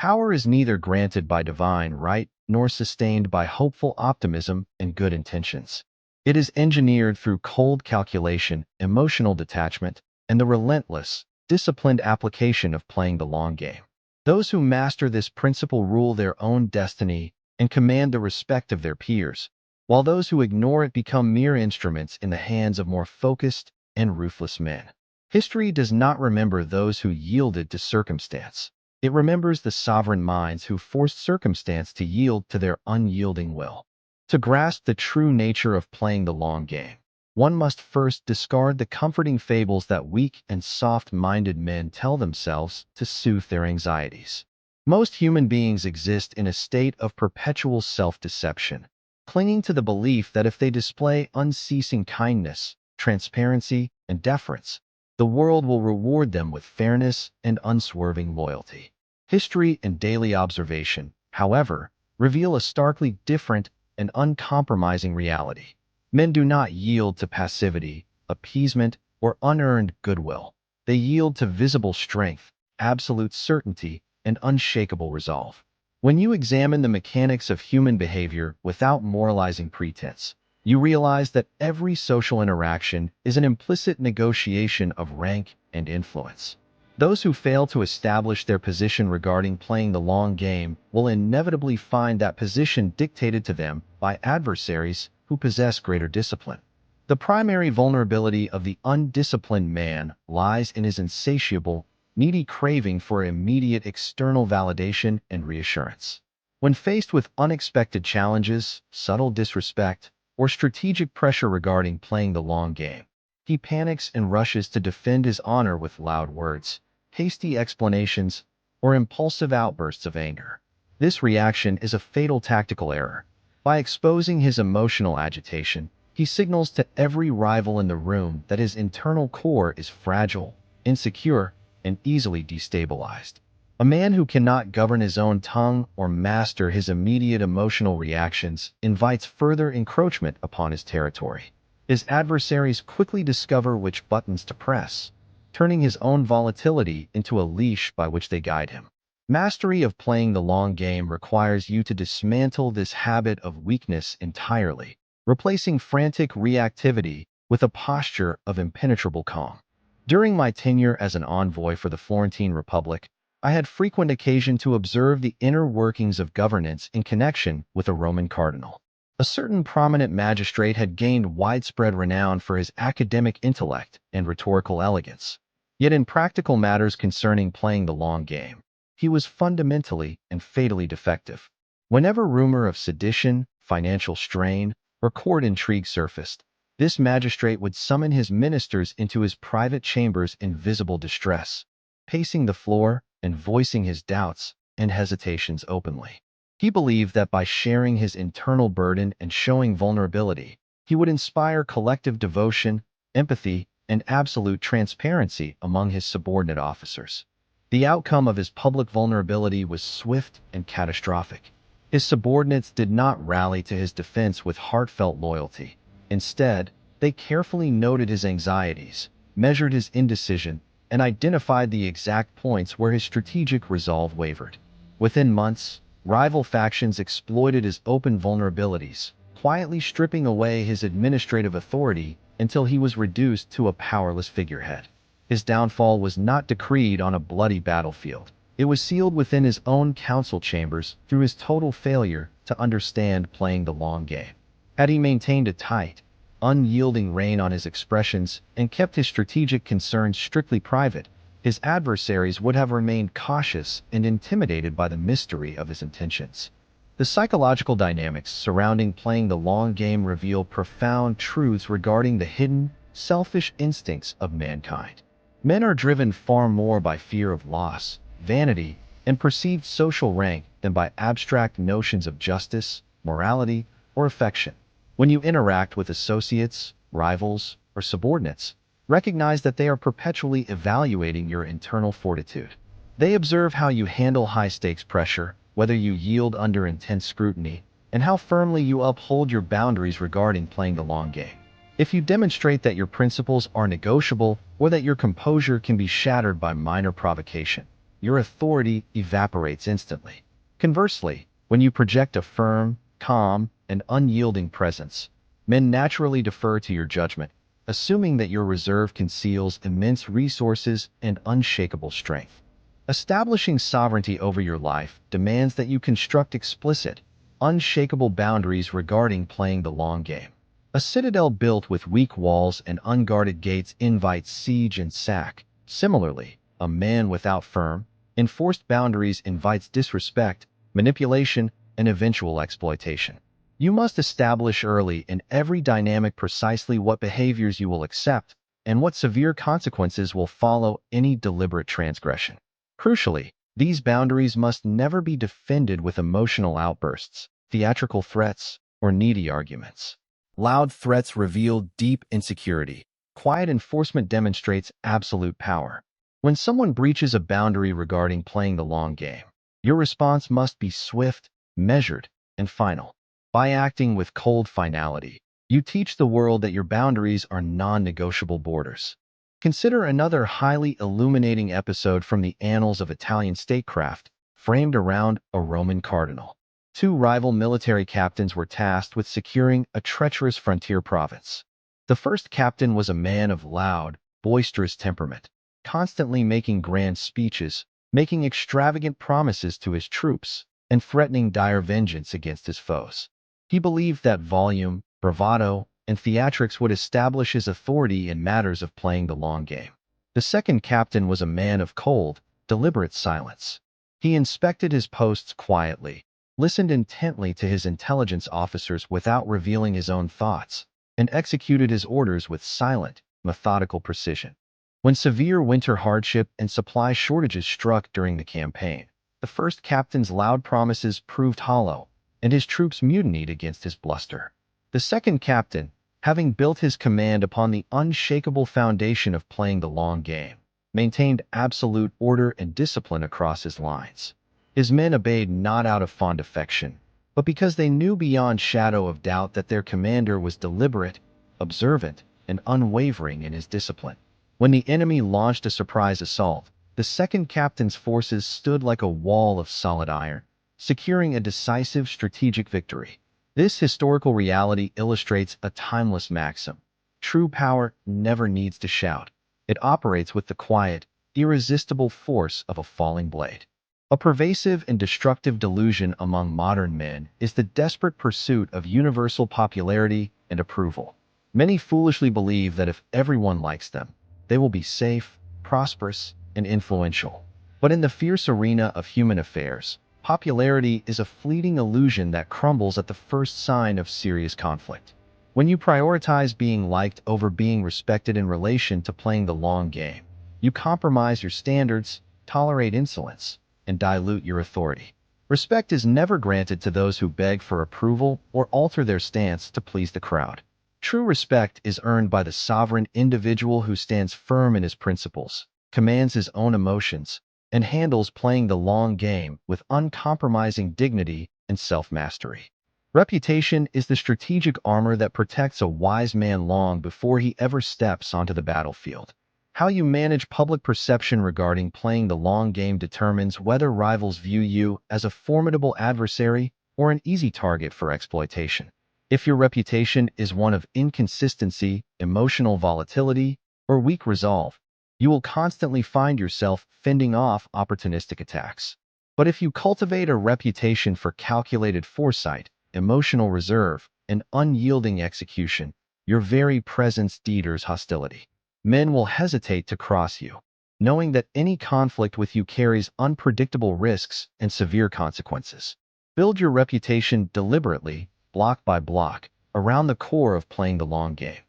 Power is neither granted by divine right nor sustained by hopeful optimism and good intentions. It is engineered through cold calculation, emotional detachment, and the relentless, disciplined application of playing the long game. Those who master this principle rule their own destiny and command the respect of their peers, while those who ignore it become mere instruments in the hands of more focused and ruthless men. History does not remember those who yielded to circumstance. It remembers the sovereign minds who forced circumstance to yield to their unyielding will. To grasp the true nature of playing the long game, one must first discard the comforting fables that weak and soft-minded men tell themselves to soothe their anxieties. Most human beings exist in a state of perpetual self-deception, clinging to the belief that if they display unceasing kindness, transparency, and deference, the world will reward them with fairness and unswerving loyalty. History and daily observation, however, reveal a starkly different and uncompromising reality. Men do not yield to passivity, appeasement, or unearned goodwill. They yield to visible strength, absolute certainty, and unshakable resolve. When you examine the mechanics of human behavior without moralizing pretense, you realize that every social interaction is an implicit negotiation of rank and influence. Those who fail to establish their position regarding playing the long game will inevitably find that position dictated to them by adversaries who possess greater discipline. The primary vulnerability of the undisciplined man lies in his insatiable, needy craving for immediate external validation and reassurance. When faced with unexpected challenges, subtle disrespect, or strategic pressure regarding playing the long game, he panics and rushes to defend his honor with loud words, hasty explanations, or impulsive outbursts of anger. This reaction is a fatal tactical error. By exposing his emotional agitation, he signals to every rival in the room that his internal core is fragile, insecure, and easily destabilized. A man who cannot govern his own tongue or master his immediate emotional reactions invites further encroachment upon his territory. His adversaries quickly discover which buttons to press, turning his own volatility into a leash by which they guide him. Mastery of playing the long game requires you to dismantle this habit of weakness entirely, replacing frantic reactivity with a posture of impenetrable calm. During my tenure as an envoy for the Florentine Republic, I had frequent occasion to observe the inner workings of governance in connection with a Roman cardinal. A certain prominent magistrate had gained widespread renown for his academic intellect and rhetorical elegance. Yet in practical matters concerning playing the long game, he was fundamentally and fatally defective. Whenever rumor of sedition, financial strain, or court intrigue surfaced, this magistrate would summon his ministers into his private chambers in visible distress, pacing the floor and voicing his doubts and hesitations openly. He believed that by sharing his internal burden and showing vulnerability, he would inspire collective devotion, empathy, and absolute transparency among his subordinate officers. The outcome of his public vulnerability was swift and catastrophic. His subordinates did not rally to his defense with heartfelt loyalty. Instead, they carefully noted his anxieties, measured his indecision, and identified the exact points where his strategic resolve wavered. Within months, rival factions exploited his open vulnerabilities, quietly stripping away his administrative authority until he was reduced to a powerless figurehead. His downfall was not decreed on a bloody battlefield. It was sealed within his own council chambers through his total failure to understand playing the long game. Had he maintained a tight, unyielding rein on his expressions and kept his strategic concerns strictly private, his adversaries would have remained cautious and intimidated by the mystery of his intentions. The psychological dynamics surrounding playing the long game reveal profound truths regarding the hidden, selfish instincts of mankind. Men are driven far more by fear of loss, vanity, and perceived social rank than by abstract notions of justice, morality, or affection. When you interact with associates, rivals, or subordinates, recognize that they are perpetually evaluating your internal fortitude. They observe how you handle high-stakes pressure, whether you yield under intense scrutiny, and how firmly you uphold your boundaries regarding playing the long game. If you demonstrate that your principles are negotiable or that your composure can be shattered by minor provocation, your authority evaporates instantly. Conversely, when you project a firm, calm, and unyielding presence, men naturally defer to your judgment, assuming that your reserve conceals immense resources and unshakable strength. Establishing sovereignty over your life demands that you construct explicit, unshakable boundaries regarding playing the long game. A citadel built with weak walls and unguarded gates invites siege and sack. Similarly, a man without firm, enforced boundaries invites disrespect, manipulation, and eventual exploitation. You must establish early in every dynamic precisely what behaviors you will accept and what severe consequences will follow any deliberate transgression. Crucially, these boundaries must never be defended with emotional outbursts, theatrical threats, or needy arguments. Loud threats reveal deep insecurity. Quiet enforcement demonstrates absolute power. When someone breaches a boundary regarding playing the long game, your response must be swift, measured, and final. By acting with cold finality, you teach the world that your boundaries are non-negotiable borders. Consider another highly illuminating episode from the annals of Italian statecraft, framed around a Roman cardinal. Two rival military captains were tasked with securing a treacherous frontier province. The first captain was a man of loud, boisterous temperament, constantly making grand speeches, making extravagant promises to his troops, and threatening dire vengeance against his foes. He believed that volume, bravado, and theatrics would establish his authority in matters of playing the long game. The second captain was a man of cold, deliberate silence. He inspected his posts quietly, listened intently to his intelligence officers without revealing his own thoughts, and executed his orders with silent, methodical precision. When severe winter hardship and supply shortages struck during the campaign, the first captain's loud promises proved hollow, and his troops mutinied against his bluster. The second captain, having built his command upon the unshakable foundation of playing the long game, maintained absolute order and discipline across his lines. His men obeyed not out of fond affection, but because they knew beyond shadow of doubt that their commander was deliberate, observant, and unwavering in his discipline. When the enemy launched a surprise assault, the second captain's forces stood like a wall of solid iron, securing a decisive strategic victory. This historical reality illustrates a timeless maxim. True power never needs to shout. It operates with the quiet, irresistible force of a falling blade. A pervasive and destructive delusion among modern men is the desperate pursuit of universal popularity and approval. Many foolishly believe that if everyone likes them, they will be safe, prosperous, and influential. But in the fierce arena of human affairs, popularity is a fleeting illusion that crumbles at the first sign of serious conflict. When you prioritize being liked over being respected in relation to playing the long game, you compromise your standards, tolerate insolence, and dilute your authority. Respect is never granted to those who beg for approval or alter their stance to please the crowd. True respect is earned by the sovereign individual who stands firm in his principles, commands his own emotions, and handles playing the long game with uncompromising dignity and self-mastery. Reputation is the strategic armor that protects a wise man long before he ever steps onto the battlefield. How you manage public perception regarding playing the long game determines whether rivals view you as a formidable adversary or an easy target for exploitation. If your reputation is one of inconsistency, emotional volatility, or weak resolve, you will constantly find yourself fending off opportunistic attacks. But if you cultivate a reputation for calculated foresight, emotional reserve, and unyielding execution, your very presence deters hostility. Men will hesitate to cross you, knowing that any conflict with you carries unpredictable risks and severe consequences. Build your reputation deliberately, block by block, around the core of playing the long game.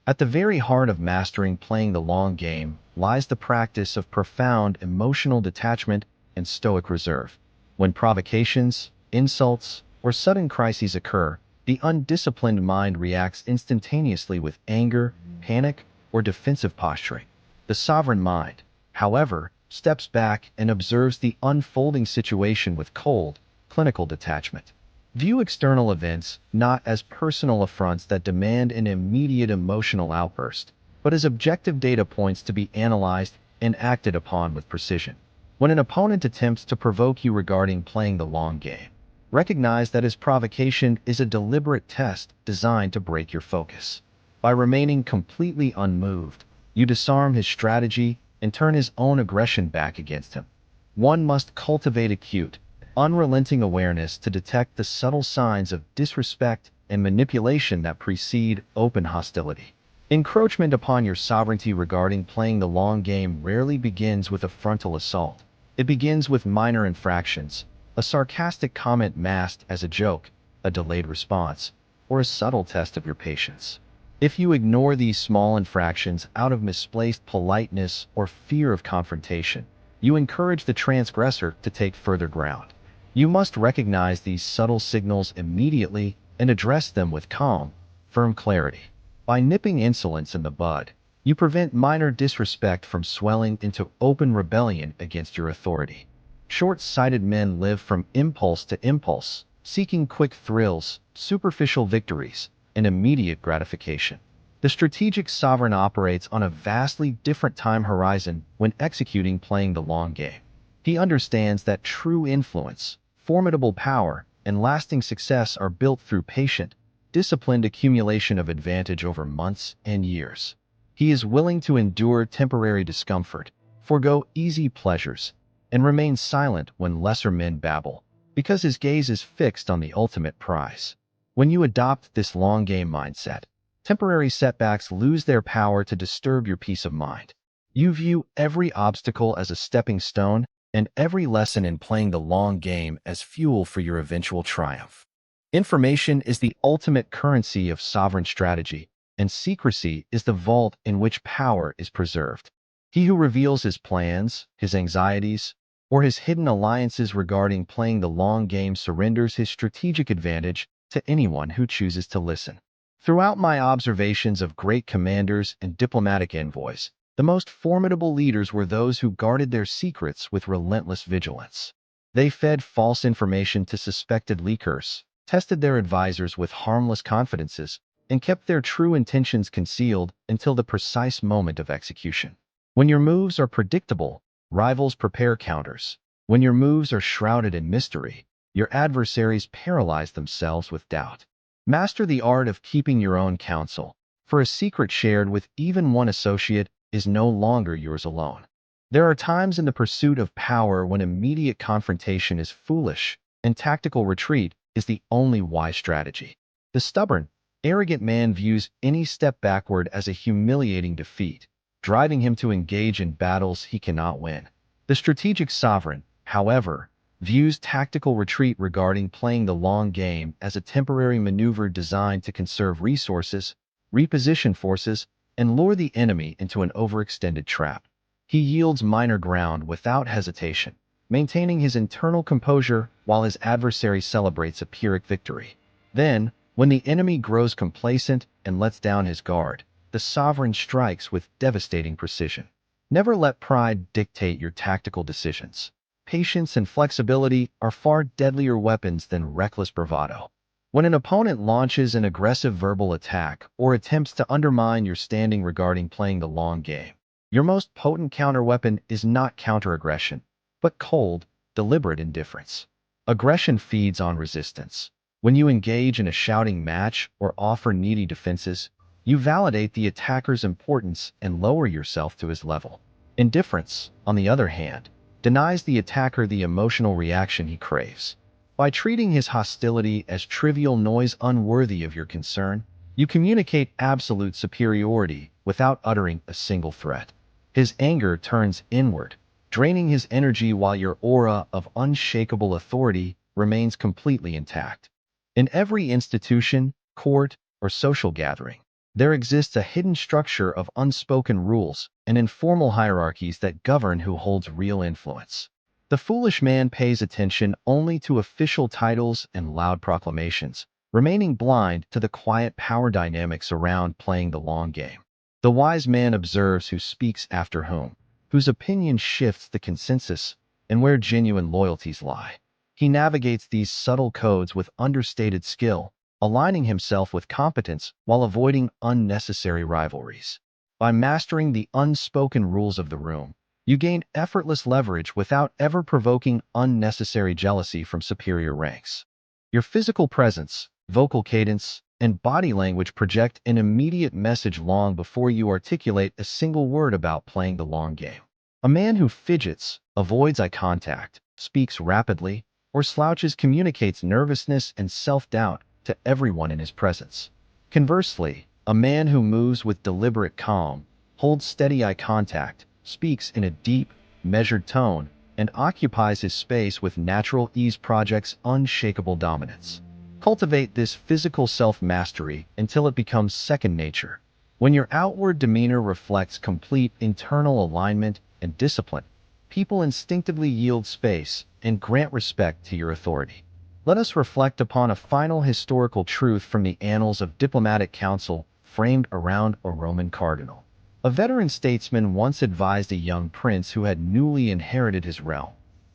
At the very heart of mastering playing the long game lies the practice of profound emotional detachment and stoic reserve. When provocations, insults, or sudden crises occur, the undisciplined mind reacts instantaneously with anger, panic, or defensive posturing. The sovereign mind, however, steps back and observes the unfolding situation with cold, clinical detachment. View external events not as personal affronts that demand an immediate emotional outburst, but as objective data points to be analyzed and acted upon with precision. When an opponent attempts to provoke you regarding playing the long game, recognize that his provocation is a deliberate test designed to break your focus. By remaining completely unmoved, you disarm his strategy and turn his own aggression back against him. One must cultivate acute, unrelenting awareness to detect the subtle signs of disrespect and manipulation that precede open hostility. Encroachment upon your sovereignty regarding playing the long game rarely begins with a frontal assault. It begins with minor infractions, a sarcastic comment masked as a joke, a delayed response, or a subtle test of your patience. If you ignore these small infractions out of misplaced politeness or fear of confrontation, you encourage the transgressor to take further ground. You must recognize these subtle signals immediately and address them with calm, firm clarity. By nipping insolence in the bud, you prevent minor disrespect from swelling into open rebellion against your authority. Short-sighted men live from impulse to impulse, seeking quick thrills, superficial victories, and immediate gratification. The strategic sovereign operates on a vastly different time horizon when executing playing the long game. He understands that true influence, formidable power, and lasting success are built through patient, disciplined accumulation of advantage over months and years. He is willing to endure temporary discomfort, forego easy pleasures, and remain silent when lesser men babble, because his gaze is fixed on the ultimate prize. When you adopt this long game mindset, temporary setbacks lose their power to disturb your peace of mind. You view every obstacle as a stepping stone and every lesson in playing the long game as fuel for your eventual triumph. Information is the ultimate currency of sovereign strategy, and secrecy is the vault in which power is preserved. He who reveals his plans, his anxieties, or his hidden alliances regarding playing the long game surrenders his strategic advantage to anyone who chooses to listen. Throughout my observations of great commanders and diplomatic envoys, the most formidable leaders were those who guarded their secrets with relentless vigilance. They fed false information to suspected leakers, tested their advisors with harmless confidences, and kept their true intentions concealed until the precise moment of execution. When your moves are predictable, rivals prepare counters. When your moves are shrouded in mystery, your adversaries paralyze themselves with doubt. Master the art of keeping your own counsel, for a secret shared with even one associate is no longer yours alone. There are times in the pursuit of power when immediate confrontation is foolish and tactical retreat is the only wise strategy. The stubborn, arrogant man views any step backward as a humiliating defeat, driving him to engage in battles he cannot win. The strategic sovereign, however, views tactical retreat regarding playing the long game as a temporary maneuver designed to conserve resources, reposition forces, and lure the enemy into an overextended trap. He yields minor ground without hesitation, maintaining his internal composure while his adversary celebrates a Pyrrhic victory. Then, when the enemy grows complacent and lets down his guard, the sovereign strikes with devastating precision. Never let pride dictate your tactical decisions. Patience and flexibility are far deadlier weapons than reckless bravado. When an opponent launches an aggressive verbal attack or attempts to undermine your standing regarding playing the long game, your most potent counterweapon is not counteraggression, but cold, deliberate indifference. Aggression feeds on resistance. When you engage in a shouting match or offer needy defenses, you validate the attacker's importance and lower yourself to his level. Indifference, on the other hand, denies the attacker the emotional reaction he craves. By treating his hostility as trivial noise unworthy of your concern, you communicate absolute superiority without uttering a single threat. His anger turns inward, draining his energy while your aura of unshakable authority remains completely intact. In every institution, court, or social gathering, there exists a hidden structure of unspoken rules and informal hierarchies that govern who holds real influence. The foolish man pays attention only to official titles and loud proclamations, remaining blind to the quiet power dynamics around playing the long game. The wise man observes who speaks after whom, whose opinion shifts the consensus, and where genuine loyalties lie. He navigates these subtle codes with understated skill, aligning himself with competence while avoiding unnecessary rivalries. By mastering the unspoken rules of the room, You gain effortless leverage without ever provoking unnecessary jealousy from superior ranks. Your physical presence, vocal cadence, and body language project an immediate message long before you articulate a single word about playing the long game. A man who fidgets, avoids eye contact, speaks rapidly, or slouches communicates nervousness and self-doubt to everyone in his presence. Conversely, a man who moves with deliberate calm, holds steady eye contact, speaks in a deep, measured tone, and occupies his space with natural ease projects unshakable dominance. Cultivate this physical self-mastery until it becomes second nature. When your outward demeanor reflects complete internal alignment and discipline, people instinctively yield space and grant respect to your authority. Let us reflect upon a final historical truth from the annals of diplomatic counsel framed around a Roman cardinal. A veteran statesman once advised a young prince who had newly inherited his realm,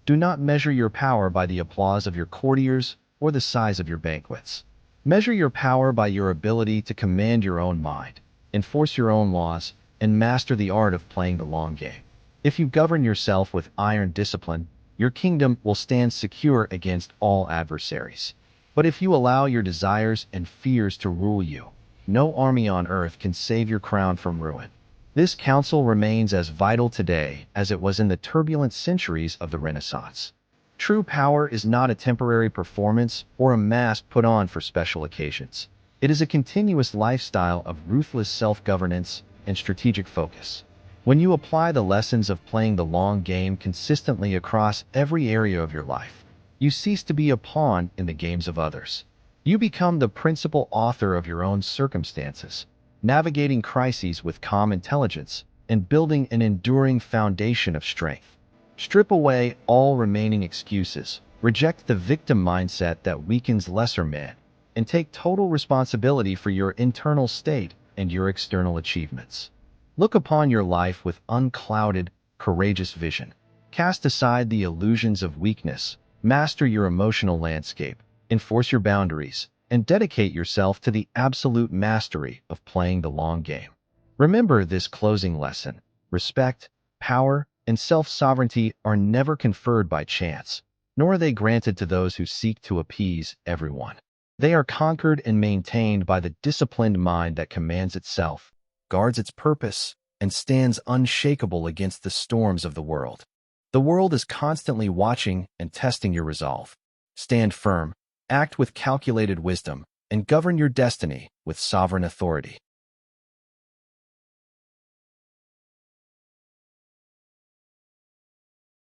"Do not measure your power by the applause of your courtiers or the size of your banquets. Measure your power by your ability to command your own mind, enforce your own laws, and master the art of playing the long game. If you govern yourself with iron discipline, your kingdom will stand secure against all adversaries. But if you allow your desires and fears to rule you, no army on earth can save your crown from ruin." This counsel remains as vital today as it was in the turbulent centuries of the Renaissance. True power is not a temporary performance or a mask put on for special occasions. It is a continuous lifestyle of ruthless self-governance and strategic focus. When you apply the lessons of playing the long game consistently across every area of your life, you cease to be a pawn in the games of others. You become the principal author of your own circumstances, navigating crises with calm intelligence and building an enduring foundation of strength. Strip away all remaining excuses, reject the victim mindset that weakens lesser men, and take total responsibility for your internal state and your external achievements. Look upon your life with unclouded, courageous vision. Cast aside the illusions of weakness, master your emotional landscape, enforce your boundaries, and dedicate yourself to the absolute mastery of playing the long game. Remember this closing lesson: respect, power, and self-sovereignty are never conferred by chance, nor are they granted to those who seek to appease everyone. They are conquered and maintained by the disciplined mind that commands itself, guards its purpose, and stands unshakable against the storms of the world. The world is constantly watching and testing your resolve. Stand firm, act with calculated wisdom, and govern your destiny with sovereign authority.